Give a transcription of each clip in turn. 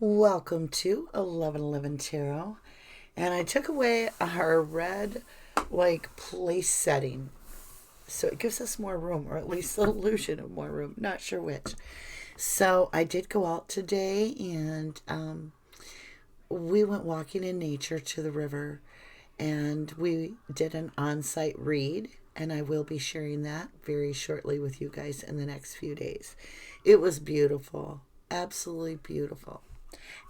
Welcome to 1111 Tarot. And I took away our red, place setting. So it gives us more room, or at least the illusion of more room. Not sure which. So I did go out today and we went walking in nature to the river. And we did an on-site read. And I will be sharing that very shortly with you guys in the next few days. It was beautiful. Absolutely beautiful.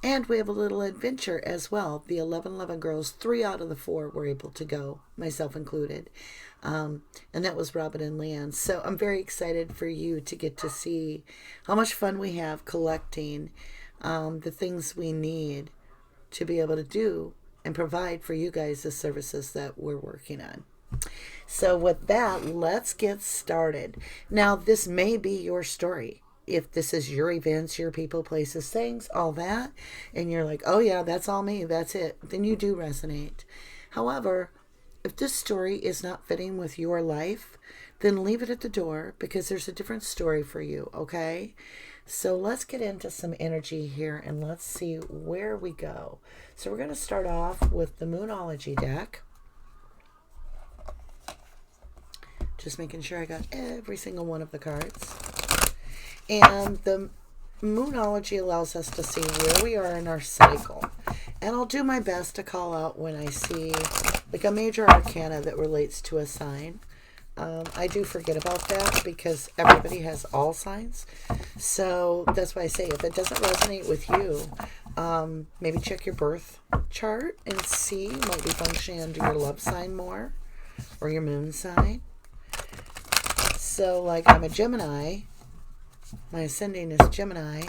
And we have a little adventure as well. The 1111 girls, 3 out of the 4 were able to go, myself included. And that was Robin and Leanne. So I'm very excited for you to get to see how much fun we have collecting the things we need to be able to do and provide for you guys the services that we're working on. So with that, let's get started. Now, this may be your story. If this is your events, your people, places, things, all that, and you're like, oh yeah, that's all me, that's it, then you do resonate. However, if this story is not fitting with your life, then leave it at the door because there's a different story for you, okay? So let's get into some energy here and let's see where we go. So we're going to start off with the Moonology deck. Just making sure I got every single one of the cards. And the Moonology allows us to see where we are in our cycle. And I'll do my best to call out when I see like a major arcana that relates to a sign. I do forget about that because everybody has all signs. So that's why I say if it doesn't resonate with you, maybe check your birth chart and see. Might be functioning under your love sign more or your moon sign. So like I'm a Gemini. My ascending is Gemini.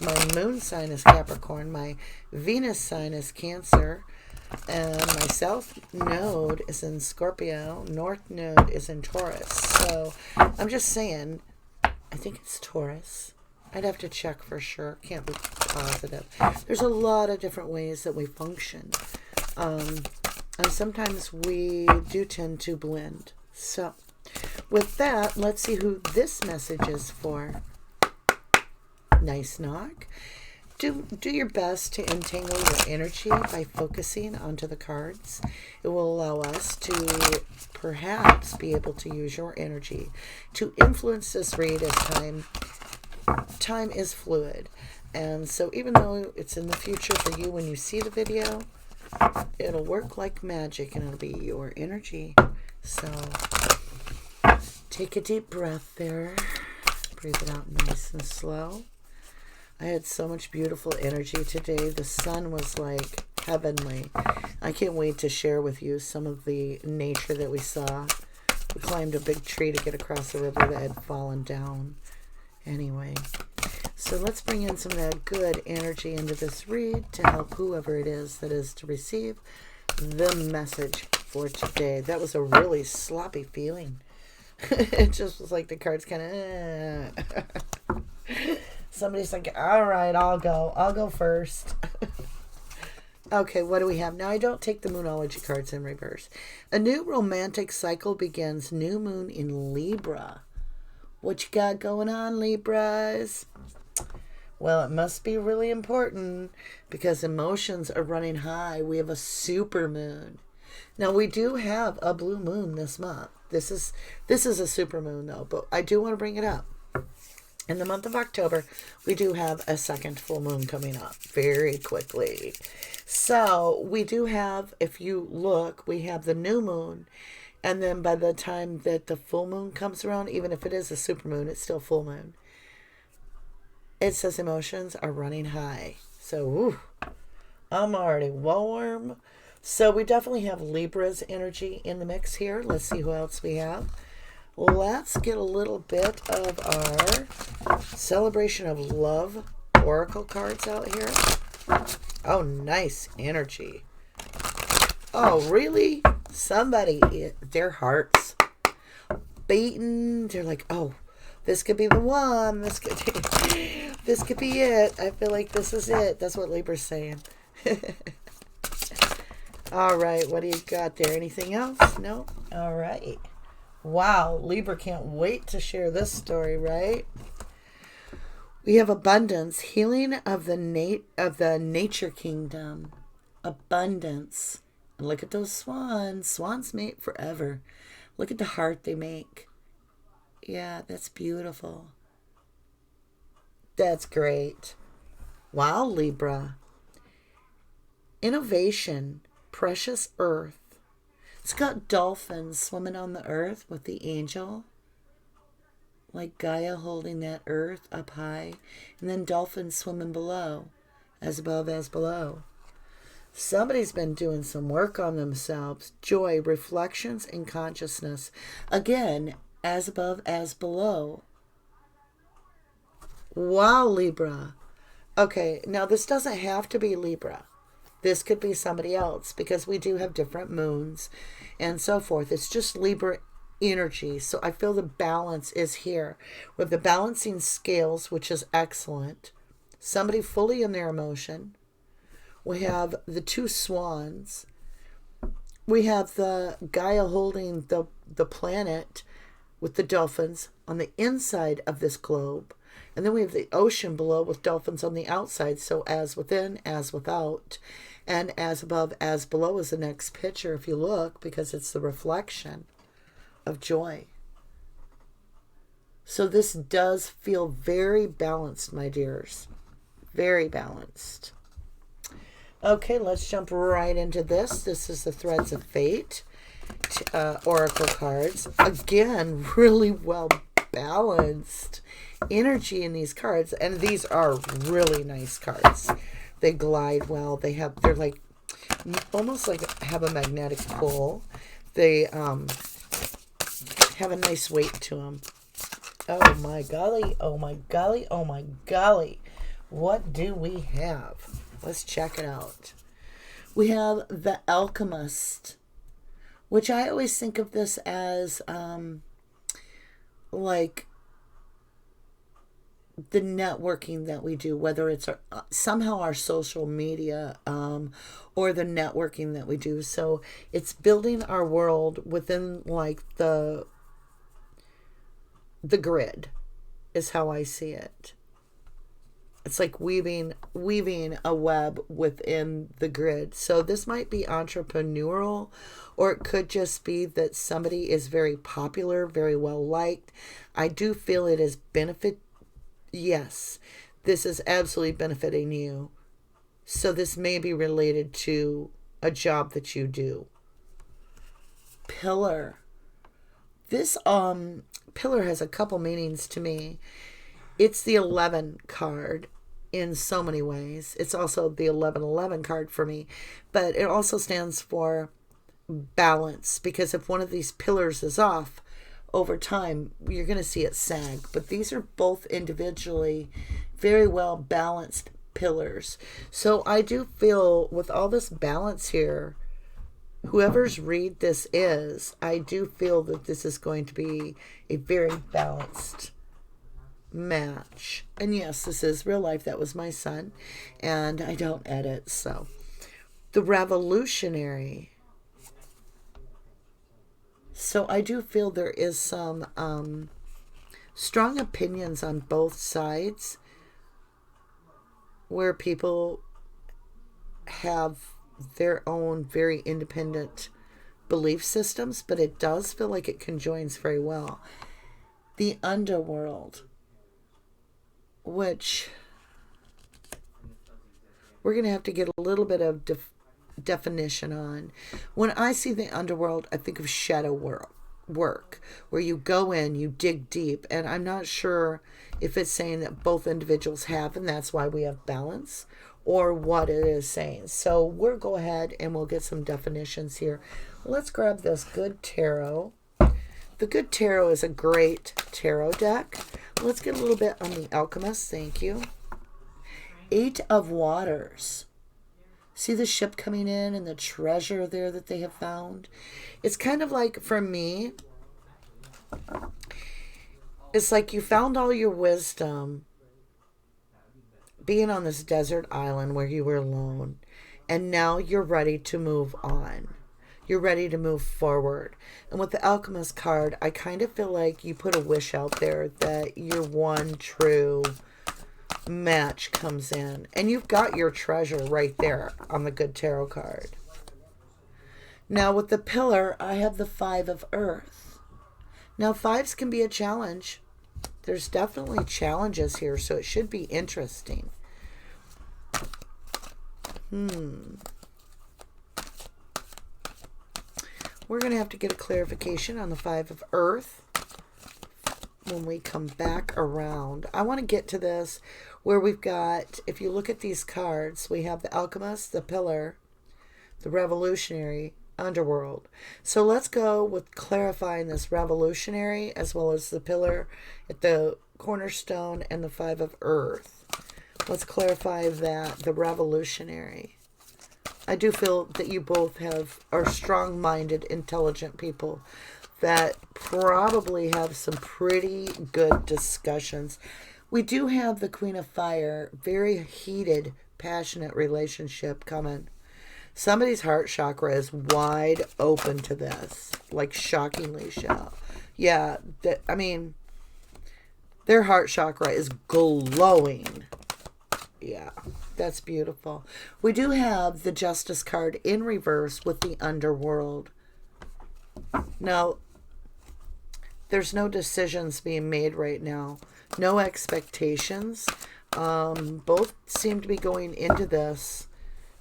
My moon sign is Capricorn. My Venus sign is Cancer. And my south node is in Scorpio. North node is in Taurus. So I'm just saying, I think it's Taurus. I'd have to check for sure. Can't be positive. There's a lot of different ways that we function. And sometimes we do tend to blend. So with that, let's see who this message is for. Nice knock. Do your best to entangle your energy by focusing onto the cards. It will allow us to perhaps be able to use your energy to influence this read as time is fluid. And so even though it's in the future for you when you see the video, it'll work like magic and it'll be your energy. So take a deep breath there. Breathe it out nice and slow. I had so much beautiful energy today. The sun was like heavenly. I can't wait to share with you some of the nature that we saw. We climbed a big tree to get across the river that had fallen down. Anyway, so let's bring in some of that good energy into this read to help whoever it is that is to receive the message for today. That was a really sloppy feeling. It just was like the cards kind of... Somebody's like, all right, I'll go first. Okay, what do we have? Now, I don't take the Moonology cards in reverse. A new romantic cycle begins. New moon in Libra. What you got going on, Libras? Well, it must be really important because emotions are running high. We have a super moon. Now, we do have a blue moon this month. This is a super moon, though, but I do want to bring it up. In the month of October, we do have a second full moon coming up very quickly. So we do have, if you look, we have the new moon. And then by the time that the full moon comes around, even if it is a super moon, it's still full moon. It says emotions are running high. So, I'm already warm. So we definitely have Libra's energy in the mix here. Let's see who else we have. Let's get a little bit of our Celebration of Love Oracle cards out here. Oh, nice energy. Oh, really? Somebody, their hearts beating. They're like, oh, this could be the one. This could be it. I feel like this is it. That's what Libra's saying. All right, what do you got there? Anything else? No? All right. Wow, Libra can't wait to share this story, right? We have abundance, healing of the nature kingdom, abundance. And look at those swans. Swans mate forever. Look at the heart they make. Yeah, that's beautiful. That's great. Wow, Libra. Innovation, precious earth. It's got dolphins swimming on the earth with the angel. Like Gaia holding that earth up high. And then dolphins swimming below. As above, as below. Somebody's been doing some work on themselves. Joy, reflections, and consciousness. Again, as above, as below. Wow, Libra. Okay, now this doesn't have to be Libra. This could be somebody else because we do have different moons and so forth. It's just Libra energy. So I feel the balance is here. With the balancing scales, which is excellent. Somebody fully in their emotion. We have the two swans. We have the Gaia holding the planet with the dolphins on the inside of this globe. And then we have the ocean below with dolphins on the outside. So as within, as without. And as above, as below is the next picture if you look, because it's the reflection of joy. So this does feel very balanced, my dears. Very balanced. Okay, let's jump right into this. This is the Threads of Fate Oracle cards. Again, really well balanced energy in these cards. And these are really nice cards. They glide well. They're like, almost like have a magnetic pull. They have a nice weight to them. Oh my golly, oh my golly, oh my golly. What do we have? Let's check it out. We have the Alchemist, which I always think of this as like the networking that we do, whether it's somehow our social media or the networking that we do. So it's building our world within like the grid is how I see it. It's like weaving a web within the grid. So this might be entrepreneurial, or it could just be that somebody is very popular, very well liked. I do feel it is benefit. Yes, this is absolutely benefiting you. So this may be related to a job that you do. Pillar. This pillar has a couple meanings to me. It's the 11 card in so many ways. It's also the 1111 card for me. But it also stands for balance. Because if one of these pillars is off, over time, you're going to see it sag. But these are both individually very well balanced pillars. So I do feel with all this balance here, whoever's read this is, I do feel that this is going to be a very balanced match. And yes, this is real life. That was my son, and I don't edit. So the Revolutionary. So I do feel there is some strong opinions on both sides where people have their own very independent belief systems, but it does feel like it conjoins very well. The underworld, which we're going to have to get a little bit of definition on. When I see the underworld, I think of shadow work, where you go in, you dig deep, and I'm not sure if it's saying that both individuals have, and that's why we have balance, or what it is saying. So we'll go ahead and we'll get some definitions here. Let's grab this Good Tarot. The Good Tarot is a great tarot deck. Let's get a little bit on the Alchemist. Thank you. 8 of Waters. See the ship coming in and the treasure there that they have found? It's kind of like, for me, it's like you found all your wisdom being on this desert island where you were alone, and now you're ready to move on. You're ready to move forward. And with the Alchemist card, I kind of feel like you put a wish out there that your one true match comes in. And you've got your treasure right there on the good tarot card. Now with the pillar, I have the 5 of Earth. Now 5s can be a challenge. There's definitely challenges here, so it should be interesting. We're going to have to get a clarification on the 5 of Earth when we come back around. I want to get to this where we've got, if you look at these cards, we have the Alchemist, the Pillar, the Revolutionary, Underworld. So let's go with clarifying this Revolutionary as well as the Pillar at the Cornerstone and the 5 of Earth. Let's clarify that, the Revolutionary. I do feel that you both are strong-minded, intelligent people that probably have some pretty good discussions. We do have the Queen of Fire, very heated, passionate relationship coming. Somebody's heart chakra is wide open to this, like shockingly so. Yeah, I mean, their heart chakra is glowing. Yeah, that's beautiful. We do have the Justice card in reverse with the Underworld. Now, there's no decisions being made right now. No expectations. Both seem to be going into this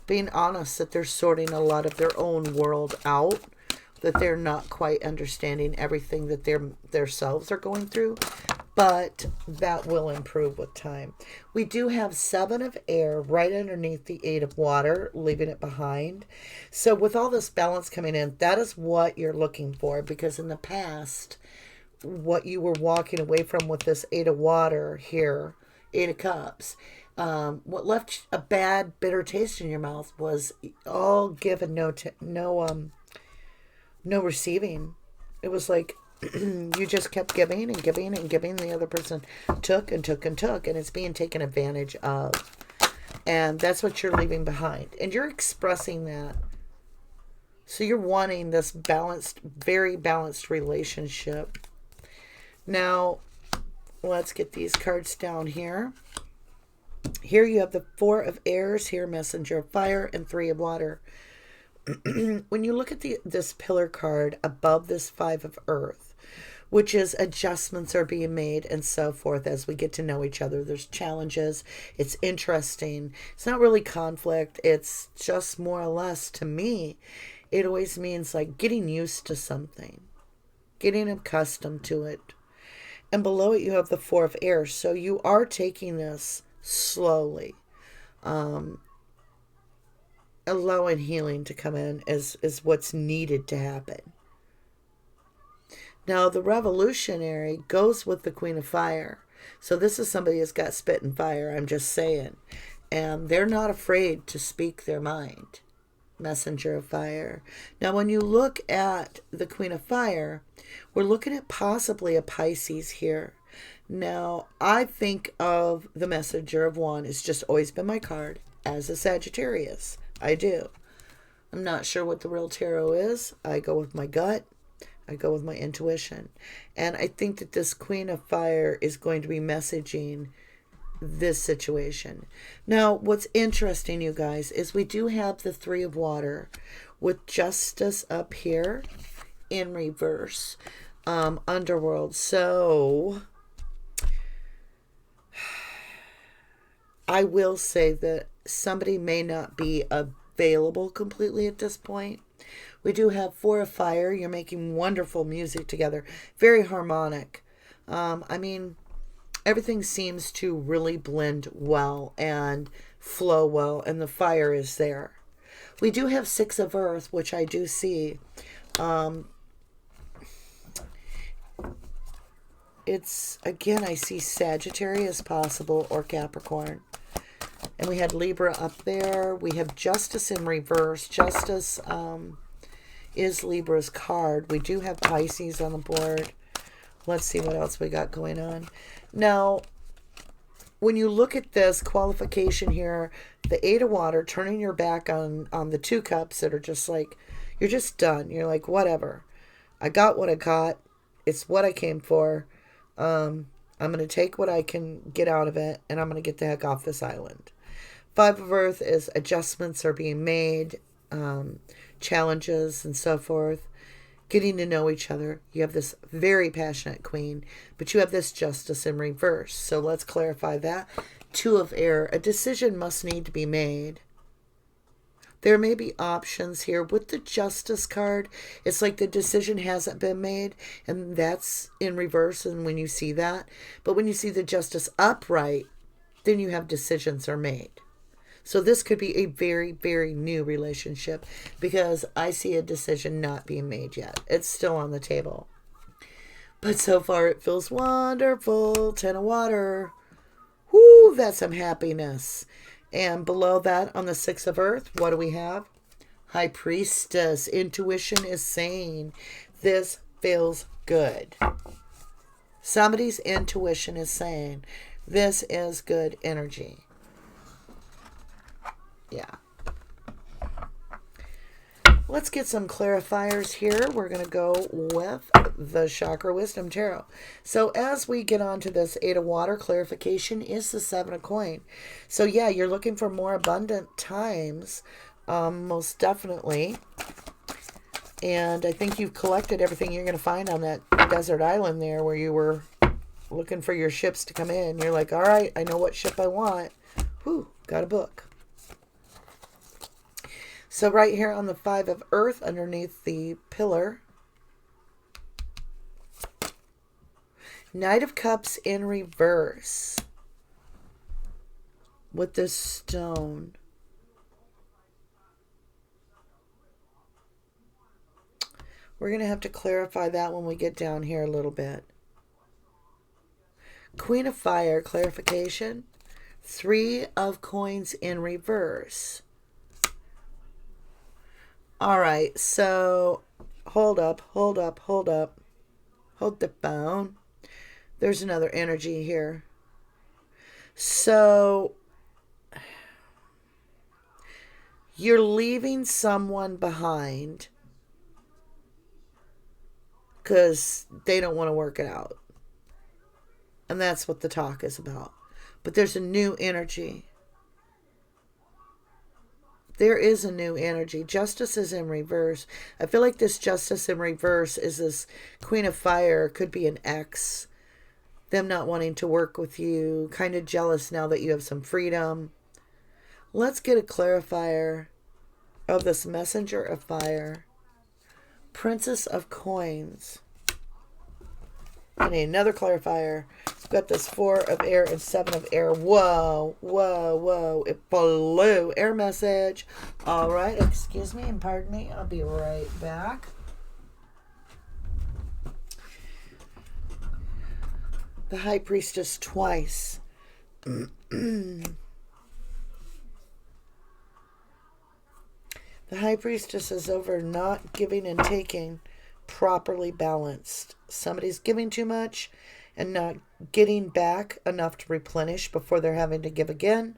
being honest that they're sorting a lot of their own world out, that they're not quite understanding everything that themselves are going through, but that will improve with time. We do have 7 of Air right underneath the 8 of Water, leaving it behind. So with all this balance coming in, that is what you're looking for, because in the past, what you were walking away from with this 8 of Water here, 8 of Cups, what left a bad, bitter taste in your mouth was all give and no receiving. It was like you just kept giving and giving and giving. The other person took and took and took, and it's being taken advantage of. And that's what you're leaving behind. And you're expressing that. So you're wanting this balanced, very balanced relationship. Now, let's get these cards down here. Here you have the 4 of Airs, here Messenger of Fire, and 3 of Water. When you look at this Pillar card above this 5 of Earth, which is adjustments are being made and so forth as we get to know each other. There's challenges. It's interesting. It's not really conflict. It's just more or less, to me, it always means like getting used to something, getting accustomed to it. And below it you have the 4 of Air. So you are taking this slowly. Allowing healing to come in is what's needed to happen. Now, the Revolutionary goes with the Queen of Fire. So this is somebody that's got spit and fire, I'm just saying. And they're not afraid to speak their mind. Messenger of Fire. Now, when you look at the Queen of Fire, we're looking at possibly a Pisces here. Now, I think of the Messenger of One. It's just always been my card as a Sagittarius. I do. I'm not sure what the real tarot is. I go with my gut. I go with my intuition. And I think that this Queen of Fire is going to be messaging this situation. Now, what's interesting, you guys, is we do have the 3 of Water with Justice up here in reverse. Underworld. So I will say that somebody may not be available completely at this point. We do have 4 of Fire. You're making wonderful music together. Very harmonic. I mean, everything seems to really blend well and flow well, and the fire is there. We do have 6 of Earth, which I do see. It's, again, I see Sagittarius possible or Capricorn. And we had Libra up there. We have Justice in reverse. Justice is Libra's card. We do have Pisces on the board. Let's see what else we got going on. Now, when you look at this qualification here, the 8 of Water, turning your back on the 2 cups that are just like, you're just done. You're like, whatever. I got what I got. It's what I came for. I'm I'm going to take what I can get out of it, and I'm going to get the heck off this island. Five of Earth is adjustments are being made, challenges and so forth, getting to know each other. You have this very passionate Queen, but you have this Justice in reverse. So let's clarify that. Two of Air, a decision must need to be made. There may be options here. With the Justice card, it's like the decision hasn't been made, and that's in reverse, and when you see that. But when you see the Justice upright, then you have decisions are made. So this could be a very, very new relationship, because I see a decision not being made yet. It's still on the table. But so far it feels wonderful. 10 of Water. Whoo, that's some happiness. And below that, on the 6 of Earth, what do we have? High Priestess. Intuition is saying this feels good. Somebody's intuition is saying this is good energy. Yeah. Let's get some clarifiers here. We're going to go with the Chakra Wisdom Tarot. So as we get on to this 8 of Water, clarification is the 7 of Coin. So yeah, you're looking for more abundant times, most definitely. And I think you've collected everything you're going to find on that desert island there where you were looking for your ships to come in. You're like, all right, I know what ship I want. Whew, got a book. So right here on the 5 of Earth, underneath the pillar, Knight of Cups in reverse with this stone. We're going to have to clarify that when we get down here a little bit. Queen of Fire, clarification. 3 of Coins in reverse. All right, so hold up. Hold the phone. There's another energy here. So you're leaving someone behind because they don't want to work it out. And that's what the talk is about. But there's a new energy. There is a new energy. Justice is in reverse. I feel like this Justice in reverse is this Queen of Fire. Could be an ex. Them not wanting to work with you. Kind of jealous now that you have some freedom. Let's get a clarifier of this Messenger of Fire. Princess of Coins. I need another clarifier. We've got this 4 of Air and 7 of Air. Whoa, whoa, whoa. It blew. Air message. All right. Excuse me and pardon me. I'll be right back. The High Priestess twice. The High Priestess is over not giving and taking, properly balanced. Somebody's giving too much and not getting back enough to replenish before they're having to give again.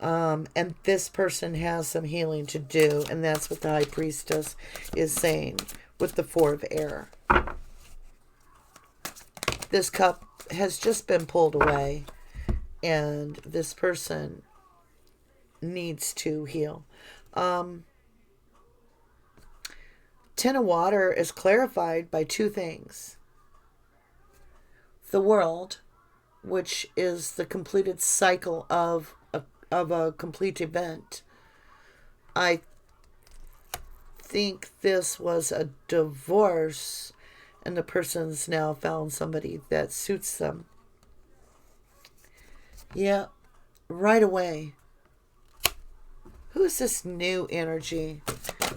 And this person has some healing to do, and that's what the High Priestess is saying with the 4 of Air. This cup has just been pulled away, and this person needs to heal. 10 of Water is clarified by 2 things. The world, which is the completed cycle of a complete event. I think this was a divorce, and the person's now found somebody that suits them. Yeah, right away. Who's this new energy?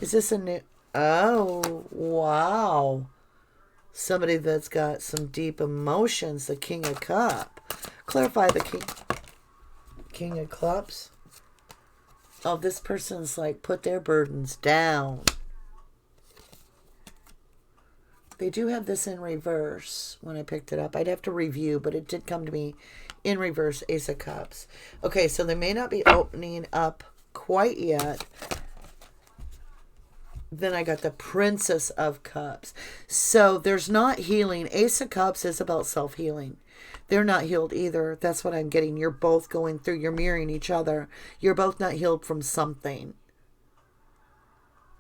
Is this a new... Oh, wow. Somebody that's got some deep emotions. The King of Cups. Clarify the King of Cups. Oh, this person's like put their burdens down. They do have this in reverse when I picked it up. I'd have to review, but it did come to me in reverse, Ace of Cups. Okay, so they may not be opening up quite yet. Then I got the Princess of Cups. So there's not healing. Ace of Cups is about self-healing. They're not healed either. That's what I'm getting. You're both going through, you're mirroring each other. You're both not healed from something.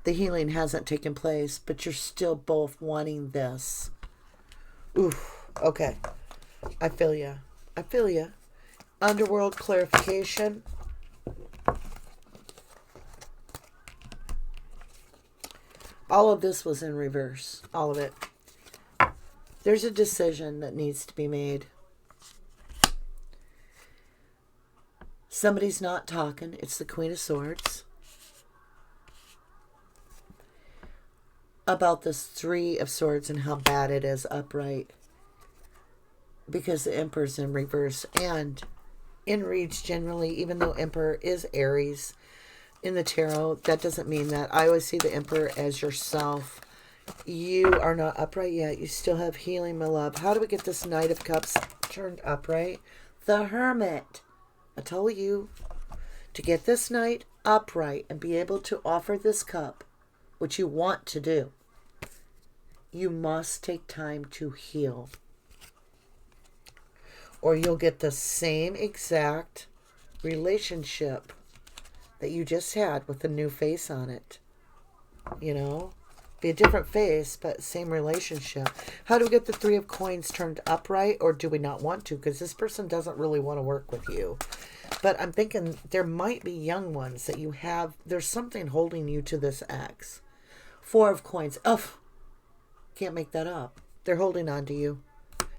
The healing hasn't taken place, but you're still both wanting this. Oof. Okay. I feel ya. I feel ya. Underworld clarification. All of this was in reverse. All of it. There's a decision that needs to be made. Somebody's not talking. It's the Queen of Swords. About this Three of Swords and how bad it is upright. Because the Emperor's in reverse. And in reads generally, even though Emperor is Aries in the tarot, that doesn't mean that. I always see the Emperor as yourself. You are not upright yet. You still have healing, my love. How do we get this Knight of Cups turned upright? The Hermit. I told you to get this Knight upright and be able to offer this cup, which you want to do. You must take time to heal. Or you'll get the same exact relationship that you just had with a new face on it. You know? Be a different face, but same relationship. How do we get the Three of Coins turned upright, or do we not want to? Because this person doesn't really want to work with you. But I'm thinking there might be young ones that you have. There's something holding you to this ex. Four of Coins. Oh, can't make that up. They're holding on to you,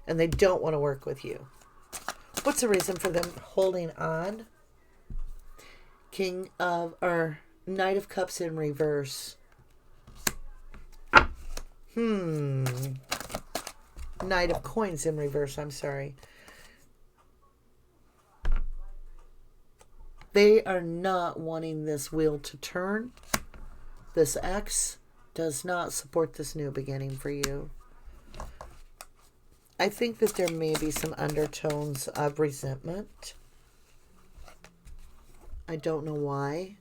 and they don't want to work with you. What's the reason for them holding on? Knight of Cups in reverse. Knight of Coins in reverse, I'm sorry. They are not wanting this wheel to turn. This ex does not support this new beginning for you. I think that there may be some undertones of resentment. I don't know why.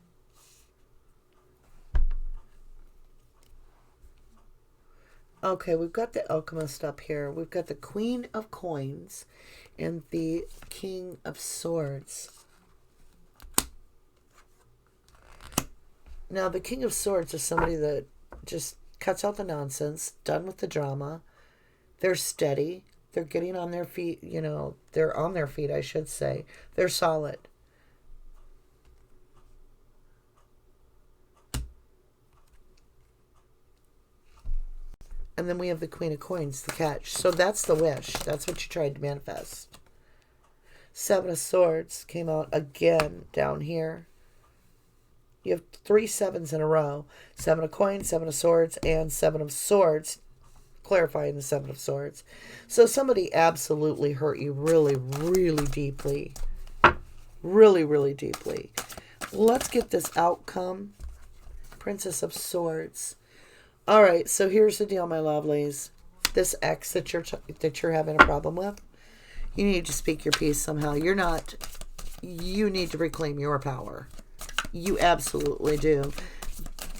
Okay, we've got the Alchemist up here. We've got the Queen of Coins and the King of Swords. Now, the King of Swords is somebody that just cuts out the nonsense, done with the drama. They're steady. They're getting on their feet, you know. They're on their feet, I should say. They're solid. And then we have the Queen of Coins, the catch. So that's the wish. That's what you tried to manifest. Seven of Swords came out again down here. You have 3 sevens in a row. 7 of Coins, 7 of Swords, and 7 of Swords. Clarifying the 7 of Swords. So somebody absolutely hurt you really, really deeply. Really, really deeply. Let's get this outcome. Princess of Swords. All right, so here's the deal, my lovelies. This ex that you're having a problem with, you need to speak your piece somehow. You need to reclaim your power. You absolutely do.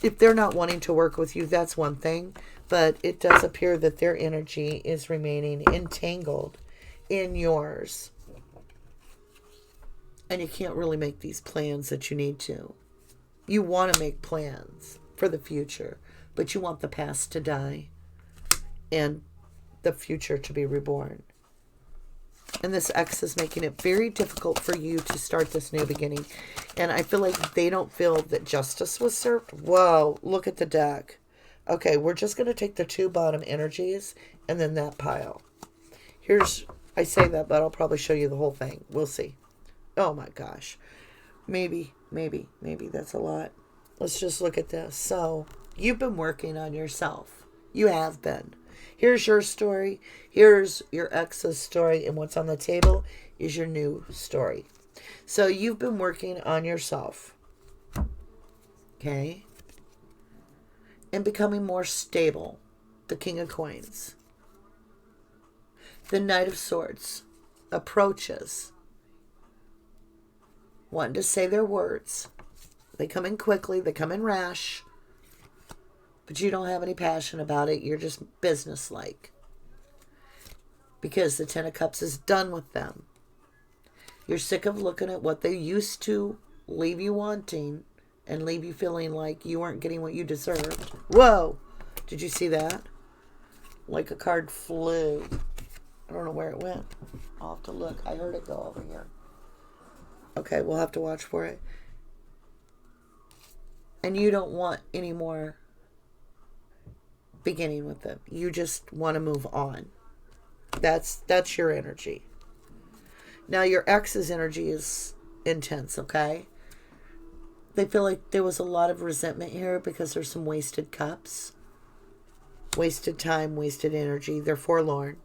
If they're not wanting to work with you, that's one thing. But it does appear that their energy is remaining entangled in yours. And you can't really make these plans that you need to. You want to make plans for the future, but you want the past to die and the future to be reborn. And this ex is making it very difficult for you to start this new beginning. And I feel like they don't feel that justice was served. Whoa, look at the deck. Okay, we're just going to take the 2 bottom energies and then that pile. I say that, but I'll probably show you the whole thing. We'll see. Oh my gosh. Maybe that's a lot. Let's just look at this. So, you've been working on yourself. You have been. Here's your story. Here's your ex's story. And what's on the table is your new story. So you've been working on yourself. Okay? And becoming more stable. The King of Coins. The Knight of Swords approaches. Wanting to say their words. They come in quickly. They come in rash. But you don't have any passion about it. You're just businesslike. because the Ten of Cups is done with them. You're sick of looking at what they used to leave you wanting and leave you feeling like you weren't getting what you deserved. Whoa! Did you see that? Like a card flew. I don't know where it went. I'll have to look. I heard it go over here. Okay, we'll have to watch for it. And you don't want any more beginning with them. You just want to move on. That's your energy. Now your ex's energy is intense, okay? They feel like there was a lot of resentment here because there's some wasted cups. Wasted time, wasted energy. They're forlorn.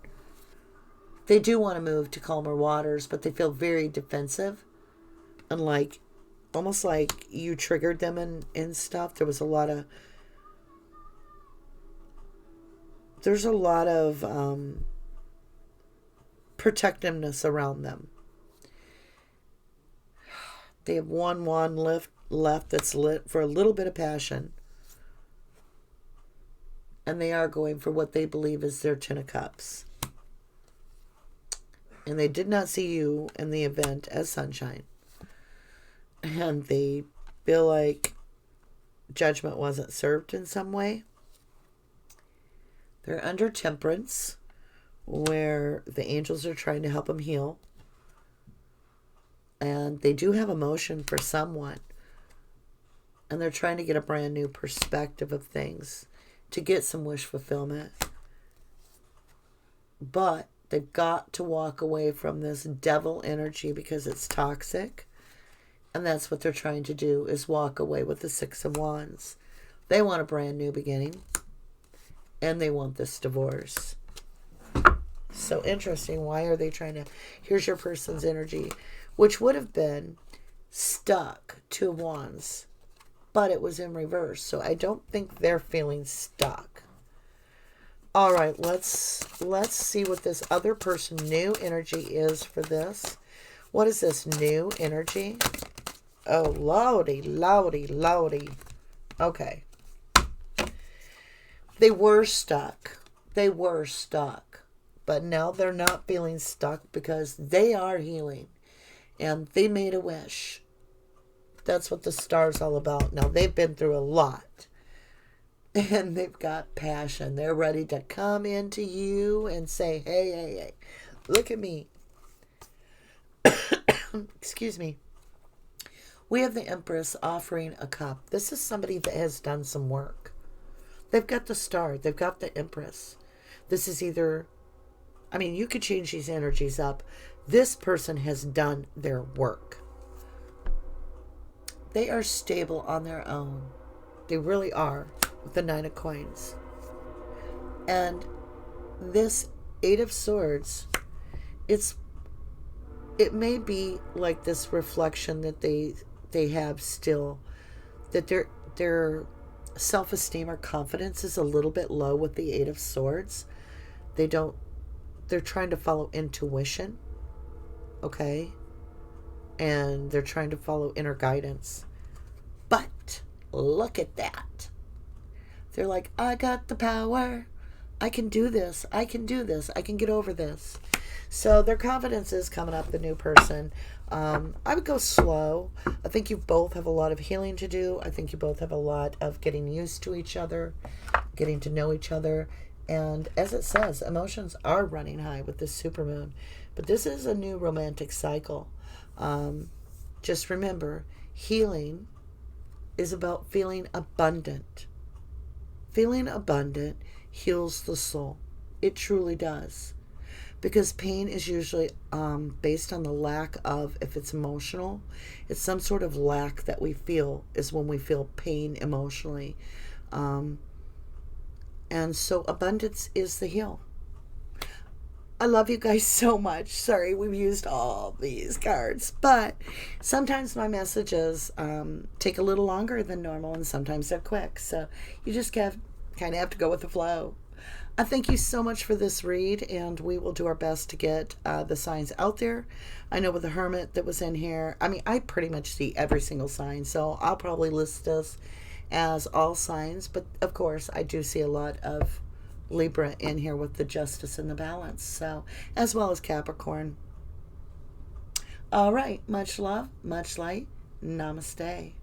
They do want to move to calmer waters, but they feel very defensive. And like, almost like you triggered them and stuff. There's a lot of protectiveness around them. They have one wand left that's lit for a little bit of passion. And they are going for what they believe is their Ten of Cups. And they did not see you in the event as sunshine. And they feel like judgment wasn't served in some way. They're under temperance, where the angels are trying to help them heal. And they do have emotion for someone. And they're trying to get a brand new perspective of things to get some wish fulfillment. But they've got to walk away from this devil energy because it's toxic. And that's what they're trying to do, is walk away with the Six of Wands. They want a brand new beginning. And they want this divorce. So interesting. Why are they trying to... Here's your person's energy, which would have been stuck, Two of Wands. But it was in reverse. So I don't think they're feeling stuck. All right, let's see what this other person's new energy is for this. What is this new energy? Oh, lordy, lordy, lordy. Okay. They were stuck. They were stuck. But now they're not feeling stuck because they are healing. And they made a wish. That's what the star's all about. Now, they've been through a lot. And they've got passion. They're ready to come into you and say, hey, hey, hey, look at me. Excuse me. We have the Empress offering a cup. This is somebody that has done some work. They've got the star. They've got the Empress. This is either, I mean, you could change these energies up. This person has done their work. They are stable on their own. They really are, with the Nine of Coins. And this Eight of Swords, it may be like this reflection that they have still, that their self-esteem or confidence is a little bit low with the Eight of Swords. They're trying to follow intuition, okay? And they're trying to follow inner guidance. But look at that. They're like, I got the power. I can do this. I can do this. I can get over this. So their confidence is coming up, the new person. I would go slow. I think you both have a lot of healing to do. I think you both have a lot of getting used to each other, getting to know each other. And as it says, emotions are running high with this supermoon. But this is a new romantic cycle. Just remember, healing is about feeling abundant. Feeling abundant heals the soul. It truly does. Because pain is usually based on the lack of, if it's emotional, it's some sort of lack that we feel is when we feel pain emotionally. And so abundance is the heal. I love you guys so much. Sorry, we've used all these cards. But sometimes my messages take a little longer than normal, and sometimes they're quick. So you just kind of have to go with the flow. I thank you so much for this read, and we will do our best to get the signs out there. I know with the Hermit that was in here, I mean, I pretty much see every single sign, so I'll probably list this as all signs. But, of course, I do see a lot of Libra in here with the justice and the balance. So, as well as Capricorn. All right. Much love, much light. Namaste.